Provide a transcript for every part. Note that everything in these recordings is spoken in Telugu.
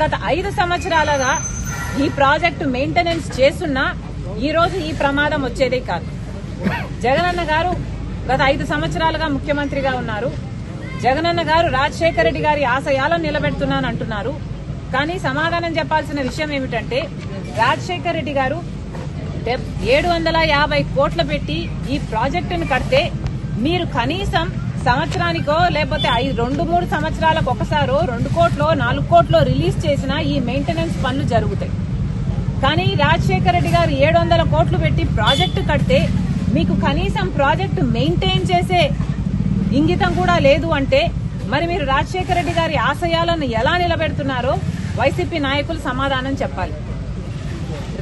గత 5 సంవత్సరాలుగా ఈ ప్రాజెక్టు మెయింటెనెన్స్ చేస్తున్నా ఈ రోజు ఈ ప్రమాదం వచ్చేదే కాదు. జగనన్న గారు గత 5 సంవత్సరాలుగా ముఖ్యమంత్రిగా ఉన్నారు. జగనన్న గారు రాజశేఖర రెడ్డి గారి ఆశయాలను నిలబెడుతున్నానంటున్నారు. కానీ సమాధానం చెప్పాల్సిన విషయం ఏమిటంటే రాజశేఖర రెడ్డి గారు 750 కోట్లు పెట్టి ఈ ప్రాజెక్టును కడితే మీరు కనీసం సంవత్సరానికో లేకపోతే 2-3 సంవత్సరాలకు ఒకసారో 2 కోట్లో 4 కోట్లో రిలీజ్ చేసిన ఈ మెయింటెనెన్స్ పనులు జరుగుతాయి. కానీ రాజశేఖర రెడ్డి గారు 700 కోట్లు పెట్టి ప్రాజెక్టు కడితే మీకు కనీసం ప్రాజెక్టు మెయింటైన్ చేసే ఇంగితం కూడా లేదు అంటే మరి మీరు రాజశేఖర రెడ్డి గారి ఆశయాలను ఎలా నిలబెడుతున్నారో వైసీపీ నాయకులు సమాధానం చెప్పాలి.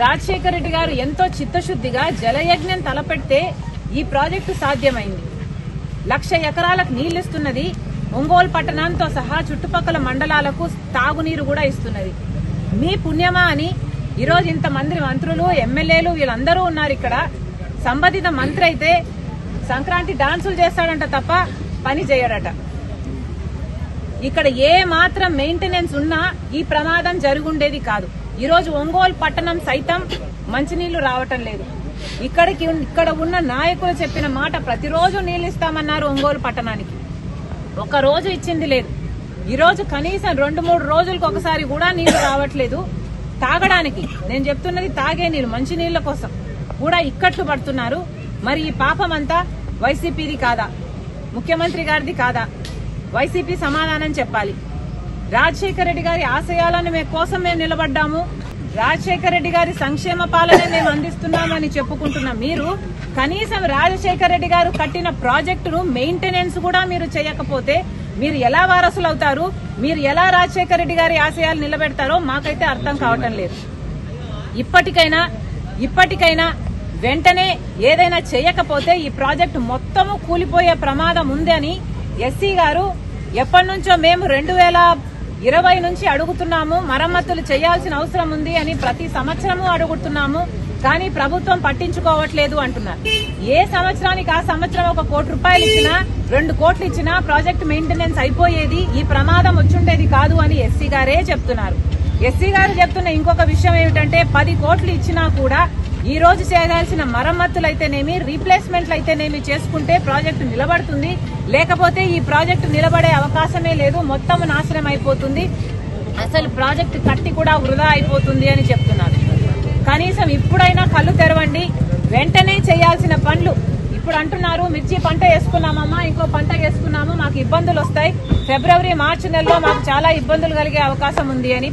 రాజశేఖర రెడ్డి గారు ఎంతో చిత్తశుద్దిగా జలయజ్ఞం తలపెడితే ఈ ప్రాజెక్టు సాధ్యమైంది. 1,00,000 ఎకరాలకు నీళ్లిస్తున్నది. ఒంగోలు పట్టణంతో సహా చుట్టుపక్కల మండలాలకు తాగునీరు కూడా ఇస్తున్నది. మీ పుణ్యమా అని ఈరోజు ఇంతమంది మంత్రులు ఎమ్మెల్యేలు వీళ్ళందరూ ఉన్నారు. ఇక్కడ సంబంధిత మంత్రి అయితే సంక్రాంతి డాన్సులు చేస్తాడంట తప్ప పని చేయడట. ఇక్కడ ఏ మాత్రం మెయింటెనెన్స్ ఉన్నా ఈ ప్రమాదం జరుగుండేది కాదు. ఈరోజు ఒంగోలు పట్టణం సైతం మంచినీళ్లు రావటం లేదు. ఇక్కడ ఉన్న నాయకులు చెప్పిన మాట ప్రతిరోజు నీళ్లు ఇస్తామన్నారు. ఒంగోలు పట్టణానికి ఒక రోజు ఇచ్చింది లేదు. ఈరోజు కనీసం 2-3 రోజులకు ఒకసారి కూడా నీళ్లు రావట్లేదు. తాగడానికి నేను చెప్తున్నది తాగే నీళ్లు మంచి నీళ్ల కోసం కూడా ఇక్కట్లు పడుతున్నారు. మరి ఈ పాపం అంతా వైసీపీది కాదా, ముఖ్యమంత్రి గారిది కాదా? వైసీపీ సమాధానం చెప్పాలి. రాజశేఖర రెడ్డి గారి ఆశయాలను కోసం మేము నిలబడ్డాము, రాజశేఖర రెడ్డి గారి సంక్షేమ పాలన మేము అందిస్తున్నామని చెప్పుకుంటున్న మీరు కనీసం రాజశేఖర రెడ్డి గారు కట్టిన ప్రాజెక్టును మెయింటెనెన్స్ కూడా మీరు చేయకపోతే మీరు ఎలా వారసులు అవుతారు? మీరు ఎలా రాజశేఖర రెడ్డి గారి ఆశయాలు నిలబెడతారో మాకైతే అర్థం కావటం లేదు. ఇప్పటికైనా వెంటనే ఏదైనా చేయకపోతే ఈ ప్రాజెక్టు మొత్తము కూలిపోయే ప్రమాదం ఉంది అని ఎస్సీ గారు ఎప్పటి నుంచో మేము 2020 నుంచి అడుగుతున్నాము. మరమ్మతులు చేయాల్సిన అవసరం ఉంది అని ప్రతి సంవత్సరము అడుగుతున్నాము. కానీ ప్రభుత్వం పట్టించుకోవట్లేదు అంటున్నారు. ఏ సంవత్సరానికి ఆ సంవత్సరం 1 కోటి రూపాయలు ఇచ్చినా 2 కోట్లు ఇచ్చినా ప్రాజెక్ట్ మెయింటెనెన్స్ అయిపోయేది, ఈ ప్రమాదం వచ్చుండేది కాదు అని ఎస్సీ గారే చెప్తున్నారు. ఎస్సీ గారు చెప్తున్న ఇంకొక విషయం ఏమిటంటే 10 కోట్లు ఇచ్చినా కూడా ఈ రోజు చేయాల్సిన మరమ్మతులైతేనేమి రీప్లేస్మెంట్లు అయితేనేమి చేసుకుంటే ప్రాజెక్టు నిలబడుతుంది. లేకపోతే ఈ ప్రాజెక్టు నిలబడే అవకాశమే లేదు, మొత్తం నాశనం అయిపోతుంది, అసలు ప్రాజెక్టు కట్టి కూడా వృధా అయిపోతుంది అని చెప్తున్నారు. కనీసం ఇప్పుడైనా కళ్ళు తెరవండి. వెంటనే చేయాల్సిన పనులు ఇప్పుడు అంటున్నారు. మిర్చి పంట వేసుకున్నామమ్మా, ఇంకో పంట వేసుకున్నాము, మాకు ఇబ్బందులు వస్తాయి, ఫిబ్రవరి మార్చి నెలలో మాకు చాలా ఇబ్బందులు కలిగే అవకాశం ఉంది అని